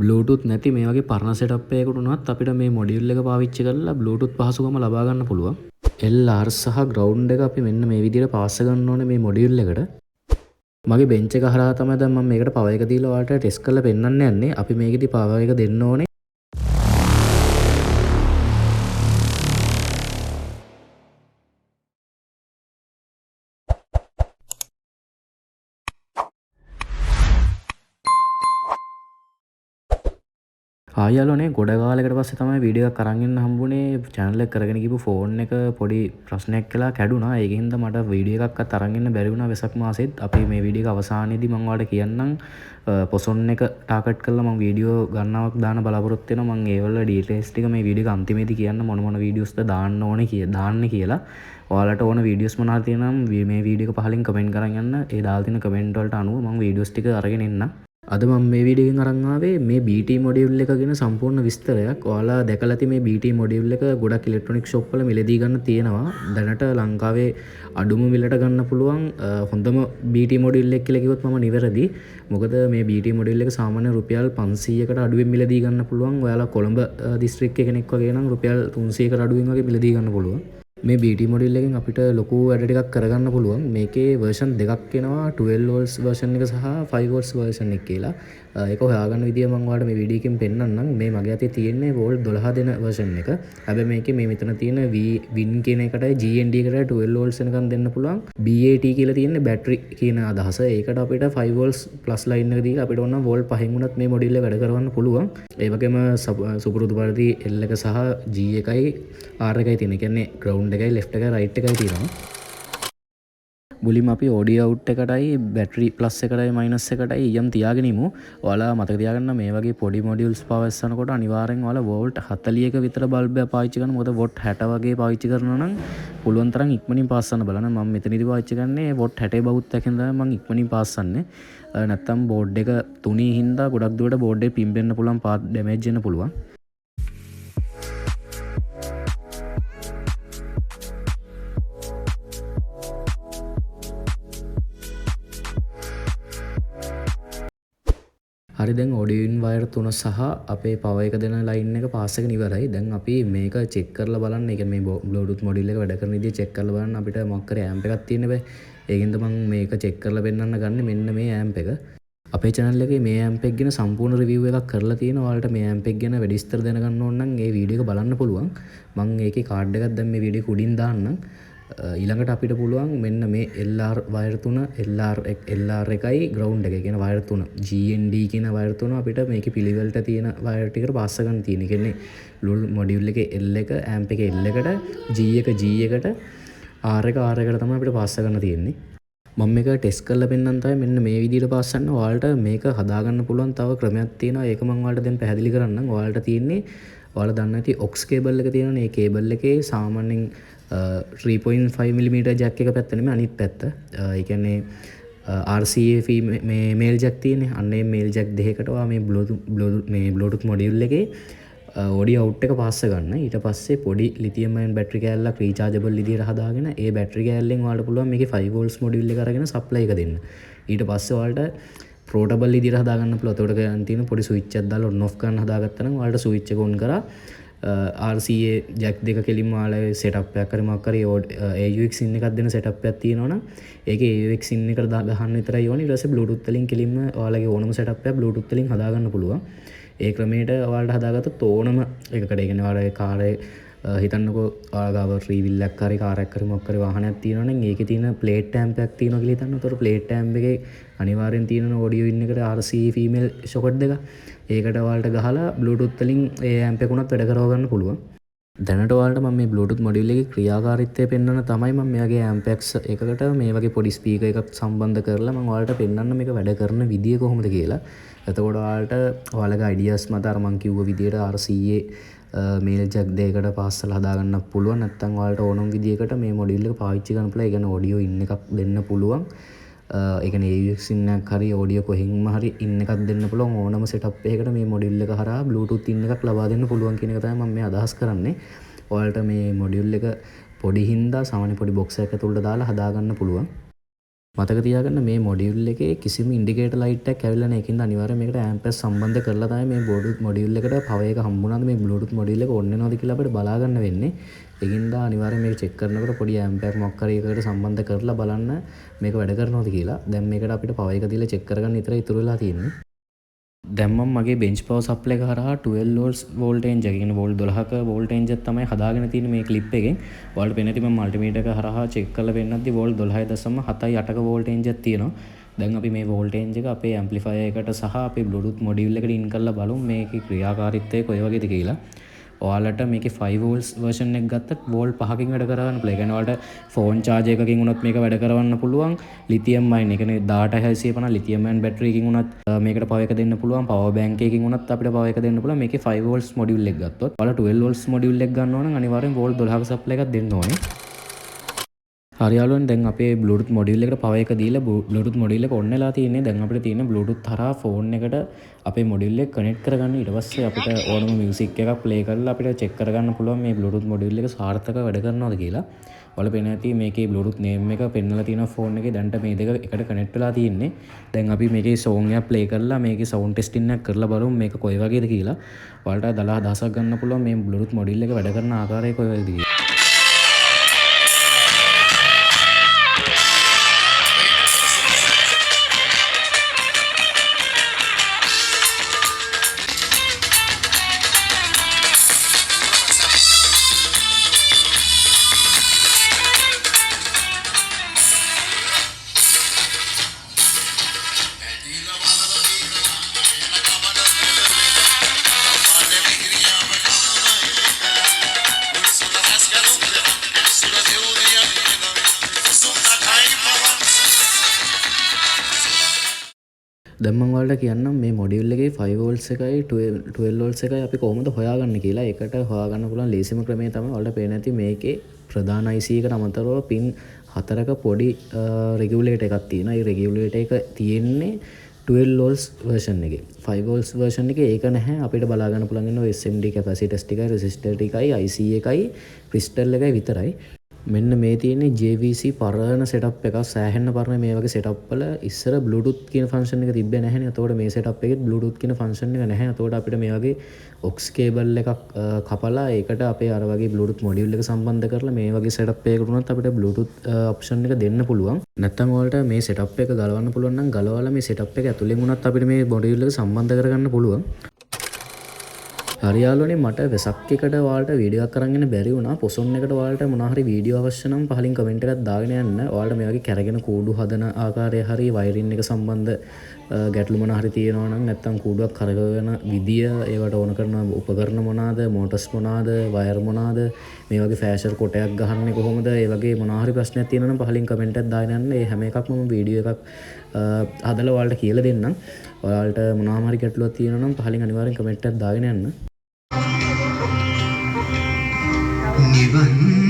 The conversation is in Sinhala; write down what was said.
Bluetooth නැති මේ වගේ පරණ setup එකකට උනත් අපිට මේ module එක පාවිච්චි කරලා Bluetooth පහසුකම ලබා ගන්න පුළුවන්. LR සහ ground එක අපි මෙන්න මේ විදිහට පාස් කරන්න ඕනේ මේ module එකට. මගේ bench එක හරහා තමයි දැන් මම මේකට power එක දීලා ඔයාලට test කරලා පෙන්නන්න යන්නේ. අපි මේකෙදි power එක දෙන්න ඕනේ. ආයලෝනේ ගොඩ කාලයකට පස්සේ තමයි වීඩියෝ එකක් අරන් ඉන්න හම්බුනේ. channel එක කරගෙන ගිහපු phone එක පොඩි ප්‍රශ්නයක් කළා කැඩුනා. ඒකින් හින්දා මට වීඩියෝ එකක්වත් අරන් ඉන්න බැරි වුණා වෙසක් මාසෙත්. අපි මේ වීඩියෝ එක අවසානයේදී මම ඔයාලට කියන්නම් පොසොන් එක ටාගට් කරලා මම වීඩියෝ ගණනාවක් දාන්න බලාපොරොත්තු වෙනවා. මම ඒවල ඩීටේල්ස් ටික මේ වීඩියෝ එක අන්තිමේදී කියන්න මොන වීඩියෝස්ද දාන්න ඕනේ කියලා. ඔයාලට ඕන වීඩියෝස් මොනවද තියෙනම් මේ වීඩියෝ එක පහලින් කමෙන්ට් කරන් යන්න. ඒ දාලා තියෙන කමෙන්ට් වලට අනුව මම වීඩියෝස් ටික අරගෙන එන්නම්. අද මම මේ වීඩියෝ එකෙන් අරන් ආවේ මේ BT මොඩියුල් එක ගැන සම්පූර්ණ විස්තරයක්. ඔයාලා දැකලා ඇති මේ BT මොඩියුල් එක ගොඩක් ඉලෙක්ට්‍රොනික ෂොප් වල මිලදී ගන්න තියෙනවා. දැනට ලංකාවේ අඩුම මිලට ගන්න පුළුවන් හොඳම BT මොඩියුල් එක කියලා කිව්වොත් මම නිවැරදි. මොකද මේ BT මොඩියුල් එක සාමාන්‍ය රුපියල් 500කට අඩුවෙන් මිලදී ගන්න පුළුවන්. ඔයාලා කොළඹ දිස්ත්‍රික්කයේ කෙනෙක් වගේ නම් රුපියල් 300කට අඩුවෙන් වගේ මිලදී ගන්න පුළුවන්. මේ BT මොඩියුල් එකෙන් අපිට ලොකු වැඩ ටිකක් කරගන්න පුළුවන්. මේකේ version දෙකක් එනවා 12 volts version එක සහ 5 volts version එක කියලා. ඒක හොයාගන්න විදිය මම ඔයාලට මේ වීඩියෝ එකෙන් පෙන්නන්නම්. මේ මගේ අතේ තියෙන්නේ volt 12 දෙන version එක. හැබැයි මේකේ මේ මෙතන තියෙන win කියන එකටයි GND එකටයි 12 volts වෙනකන් දෙන්න පුළුවන්. BAT කියලා තියෙන්නේ battery කියන අදහස. ඒකට අපිට 5 volts plus line එක දීලා අපිට ඕන volt 5න් උනත් මේ මොඩියුල් එක වැඩ කරවන්න පුළුවන්. ඒ වගේම සුපුරුදු පරිදි L එක සහ G එකයි R එකයි තියෙන. ඒ කියන්නේ ground එකයි left එකයි right එකයි තියෙනවා. මුලින්ම අපි audio out එකටයි battery plus එකටයි minus එකටයි EM තියාගෙන ඉමු. ඔයාලා මතක තියාගන්න මේ වගේ පොඩි modules පාවිච්චි අනිවාර්යෙන් ඔයාලා volt 40ක විතර bulb එක පාවිච්චි කරන්න. මොකද volt 60 වගේ පාවිච්චි කරනවා නම් පුළුවන් තරම් ඉක්මනින් පාස් කරන්න බලන්න. මම මෙතනදී පාවිච්චි කරන්නේ volt 60 බවුත්තකින් තමයි මම ඉක්මනින් පාස් කරන්නේ. නැත්තම් board එක තුනී හින්දා ගොඩක් දුරට board එක පිම්බෙන්න පුළුවන්, පාත් damage වෙන්න පුළුවන්. හරි දැන් audio in wire 3 සහ අපේ power එක දෙන line එක pass එකන ඉවරයි. දැන් අපි මේක check කරලා බලන්න. ඒ කියන්නේ මේ Bluetooth module එක වැඩ කරන විදිය check කරලා බලන්න. අපිට මොකක් කරේ amp එකක් තියෙන්න බෑ. ඒකින්ද මම මේක check කරලා පෙන්නන්න ගන්නේ මෙන්න මේ amp එක. අපේ channel එකේ මේ amp එක ගැන සම්පූර්ණ review එකක් කරලා තියෙනවා. ඔයාලට මේ amp එක ගැන වැඩි විස්තර දැනගන්න ඕන නම් ඒ වීඩියෝ එක බලන්න පුළුවන්. මම ඒකේ card එකක් දැන් මේ වීඩියෝ එක උඩින් දාන්නම්. ඊළඟට අපිට පුළුවන් මෙන්න මේ LR වයර් 3 LR එකයි ground එක කියන වයර් 3 GND කියන වයර් 3 අපිට මේකේ පිළිවෙලට තියෙන වයර් ටිකට පාස් ගන්න තියෙන. ඒ කියන්නේ මොඩියුල් එකේ L එක amp එකේ L එකට G එක G එකට R එක R එකට තමයි අපිට පාස් ගන්න තියෙන්නේ. මම මේක ටෙස්ට් කරලා පෙන්නන්න තමයි මෙන්න මේ විදිහට පාස් කරන්න. ඔයාලට මේක හදාගන්න පුළුවන් තව ක්‍රමයක් තියෙනවා. ඒක මම ඔයාලට දැන් පැහැදිලි කරන්නම්. ඔයාලට තියෙන්නේ ඔයාලා දන්න ඇති aux cable එක තියෙනනේ. ඒ cable එකේ සාමාන්‍යයෙන් 3.5mm jack එක පැත්ත නෙමෙයි අනිත් පැත්ත. ඒ කියන්නේ RCA මේ male jack තියෙන්නේ. අන්න ඒ male jack දෙකකට ඔයා මේ Bluetooth module එකේ audio out එක පාස් ගන්න. ඊට පස්සේ පොඩි lithium ion battery කෑල්ලක් rechargeable විදිහට හදාගෙන ඒ battery කෑල්ලෙන් ඔයාලට පුළුවන් මේකේ 5 volts module එක අරගෙන supply එක දෙන්න. ඊට පස්සේ ඔයාලට portable විදිහට හදාගන්න පුළුවන්. එතකොට ගන්න තියෙන පොඩි switch එකක් දාලා on off කරන්න හදාගත්තා නම් ඔයාලට switch එක on කරා RCA jack දෙක කෙලින්ම ඔයාලා setup එකක් කරේ මොකක් කරේ AUX in එකක් දෙන setup එකක් තියෙනවනම් ඒකේ AUX in එකට ගහන්න විතරයි ඕනේ. ඊට පස්සේ Bluetooth වලින් කෙලින්ම ඔයාලගේ ඕනම setup එකක් Bluetooth වලින් හදාගන්න පුළුවන්. ඒ ක්‍රමයට ඔයාලට හදාගත්තොත් ඕනම එකකට ඒ කියන්නේ ඔයාලගේ කාරේ හිතන්නකෝ ඔයාලා ගාව ෆ්‍රී විල් එකක් හරි කාරයක් හරි මොකක් හරි වාහනයක් තියෙනවනම් ඒකේ තියෙන ප්ලේට් ටැම්ප් එකක් තියෙනවා කියලා හිතන්න. උතර ප්ලේට් ටැම්ප් එකේ අනිවාර්යෙන් තියෙන audio in එකට RCA female socket දෙක. ඒකට ඔයාලට ගහලා Bluetooth වලින් ඒ amp එක උනත් වැඩ කරව ගන්න පුළුවන්. දැනට ඔයාලට මම මේ Bluetooth module එකේ ක්‍රියාකාරීත්වය පෙන්වන්න තමයි මම මෙයාගේ ampex එකකට මේ වගේ පොඩි ස්පීකර් එකක් සම්බන්ධ කරලා මම ඔයාලට පෙන්වන්න මේක වැඩ කරන විදිය කොහොමද කියලා. එතකොට ඔයාලට ඔයාලගේ ideas මත අර මම කිව්ව විදියට RCA මේල් ජැක් දෙකකට පාස්සලා හදාගන්න පුළුවන්. නැත්නම් ඔයාලට ඕනම විදියකට මේ මොඩියුල් එක පාවිච්චි කරන්න පුළුවන්. ඒ කියන්නේ audio in එකක් දෙන්න පුළුවන්. ඒ කියන්නේ AUX in එකක් හරි audio කොහෙන්ම හරි in එකක් දෙන්න පුළුවන්. ඕනම setup එකකට මේ මොඩියුල් එක හරහා Bluetooth in එකක් ලබා දෙන්න පුළුවන් කියන එක තමයි මම මේ අදහස් කරන්නේ. ඔයාලට මේ මොඩියුල් එක පොඩි හින්දා සාමාන්‍ය පොඩි box එකක් ඇතුළට දාලා හදාගන්න පුළුවන්. මතක තියාගන්න මේ මොඩියුල් එකේ කිසිම ඉන්ඩිකේටර් ලයිට් එකක් ඇවිල්ලා නැහැ. ඒකින්ද අනිවාර්යයෙන් මේකට ඇම්පස් සම්බන්ධ කරලා තමයි මේ බ්ලූටූත් මොඩියුල් එකට පවර් එක හම්බුණාද මේ බ්ලූටූත් මොඩියුල් එක ඔන් වෙනවද කියලා අපිට බලා ගන්න වෙන්නේ. ඒකින්ද අනිවාර්යයෙන් මේක චෙක් කරනකොට පොඩි ඇම්ප් එකක් මොකක් හරි එකකට සම්බන්ධ කරලා බලන්න මේක වැඩ කරනවද කියලා. දැන් මේකට අපිට පවර් එක දීලා චෙක් කරගන්න විතරයි ඉතුරු වෙලා තියෙන්නේ. දැන් මම මගේ බෙන්ච් පවර් සප්ලයි එක හරහා 12 වෝල්ට්ස් වෝල්ටේජ් එක කියන වෝල්ට් 12ක වෝල්ටේජ් එක තමයි හදාගෙන තියෙන්නේ මේ ක්ලිප් එකෙන්. ඔයාලට පේන්නේ නැති මම මල්ටිමීටර් එක හරහා චෙක් කරලා පෙන්නද්දි වෝල්ට් 12.78ක වෝල්ටේජ් එකක් තියෙනවා. දැන් අපි මේ වෝල්ටේජ් එක අපේ ඇම්ප්ලිෆයර් එකට සහ අපේ බ්ලූටූත් මොඩියුල් එකට ඉන් කරලා බලමු මේකේ ක්‍රියාකාරීත්වය කොයි වගේද කියලා. ඔයාලට මේකේ 5 volts version එක ගත්තත් වෝල්ට් 5කින් වැඩ කරගන්න පුළුවන්. ඒ කියන්නේ ඔයාලට ෆෝන් charge එකකින් උනත් මේක වැඩ කරවන්න පුළුවන්. ලිතියම් අයන්, ඒ කියන්නේ 18650 ලිතියම් අයන් බැටරි එකකින් උනත් මේකට පවර් එක දෙන්න පුළුවන්. පවර් බැංක් එකකින් උනත් අපිට පවර් එක දෙන්න පුළුවන්. මේකේ 5 volts මොඩියුල් එක ගත්තොත් ඔයාලා 12 volts මොඩියුල් එක ගන්නවා නම් අනිවාර්යෙන් වෝල්ට් 12ක සප්ලයි එකක් දෙන්න ඕනේ. හරි යාළුවනේ දැන් අපේ බ්ලූටූත් මොඩියුල් එකට පවර් එක දීලා බ්ලූටූත් මොඩියුල් එක ඔන් වෙලා තියෙන්නේ. දැන් අපිට තියෙන්නේ බ්ලූටූත් හරහා ෆෝන් එකට අපේ මොඩියුල් එක කනෙක්ට් කරගන්න. ඊට පස්සේ අපිට ඕනම මියුසික් එකක් ප්ලේ කරලා අපිට චෙක් කරගන්න පුළුවන් මේ බ්ලූටූත් මොඩියුල් එක සාර්ථකව වැඩ කරනවද කියලා. ඔයාලා පේන ඇති මේකේ බ්ලූටූත් නේම් එක පෙන්නලා තියෙනවා ෆෝන් එකේ. දැන්ට මේ දෙක එකට කනෙක්ට් වෙලා තියෙන්නේ. දැන් අපි මේකේ සෝන් එකක් ප්ලේ කරලා මේකේ සවුන්ඩ් ටෙස්ටිං එකක් කරලා බලමු මේක කොයි වගේද කියලා. ඔයාලට දලා අදහසක් ගන්න පුළුවන් මේ බ්ලූටූත් මොඩියුල් එක වැඩ කරන ආකාරය කොයි වගේද කියලා. දැන් මම ඔයාලට කියන්නම් මේ මොඩියුල් එකේ 5 volts එකයි 12 volts එකයි අපි කොහොමද හොයාගන්නේ කියලා. ඒකට හොයාගන්න පුළුවන් ලේසිම ක්‍රමය තමයි ඔයාලට පේන ඇති මේකේ ප්‍රධාන IC එකට අමතරව පින් 4ක පොඩි රෙගියුලේටර් එකක් තියෙනවා. ඒ රෙගියුලේටර් එක තියෙන්නේ 12 volts version එකේ. 5 volts version එකේ ඒක නැහැ. අපිට බලා ගන්න පුළුවන් ඉන්නේ SMD capacitors ටිකයි resistor ටිකයි IC එකයි crystal එකයි විතරයි. මෙන්න මේ තියෙන්නේ JVC පරණ සෙටප් එකක්. සෑහෙන්න පරණ මේ වගේ සෙටප් වල ඉස්සර Bluetooth කියන ෆන්ක්ෂන් එක තිබ්බේ නැහැනේ. එතකොට මේ සෙටප් එකෙත් Bluetooth කියන ෆන්ක්ෂන් එක නැහැ. එතකොට අපිට මේ වගේ aux cable එකක් කපලා ඒකට අපේ අර වගේ Bluetooth මොඩියුල් එක සම්බන්ධ කරලා මේ වගේ සෙටප් එකකට උනත් අපිට Bluetooth ඔප්ෂන් එක දෙන්න පුළුවන්. නැත්නම් ඔයාලට මේ සෙටප් එක ගලවන්න පුළුවන් නම් ගලවලා මේ සෙටප් එක ඇතුලෙන් උනත් අපිට මේ මොඩියුල් එක සම්බන්ධ කරගන්න පුළුවන්. හරියාලුවනේ මට වෙසක් එකට ඔයාලට වීඩියෝ එකක් අරන් එන්න බැරි වුණා. පොසොන් එකට ඔයාලට මොනවා හරි වීඩියෝ අවශ්‍ය නම් පහලින් කමෙන්ට් එකක් දාගෙන යන්න. ඔයාලට මේ වගේ කැරගෙන කූඩු හදන ආකාරය හරි වයරින් එක සම්බන්ධ ගැටලු මොනවා හරි තියෙනවා නම් නැත්නම් කූඩුවක් කරකවන විදිය, ඒවට ඕන කරන උපකරණ මොනවාද, මෝටර්ස් මොනවාද, වයර් මොනවාද, මේ වගේ ෆෑෂර් කොටයක් ගහන්නේ කොහොමද, ඒ වගේ මොනවා හරි ප්‍රශ්නයක් තියෙනවා නම් පහලින් කමෙන්ට් එකක් දාගෙන යන්න. ඒ හැම එකක්ම මම වීඩියෝ එකක් හදලා ඔයාලට කියලා දෙන්නම්. ඔයාලට මොනවා හරි ගැටලුවක් තියෙනවා නම් පහලින් අනිවාර්යෙන් කමෙන්ට් එකක් දාගෙන යන්න. නිවන්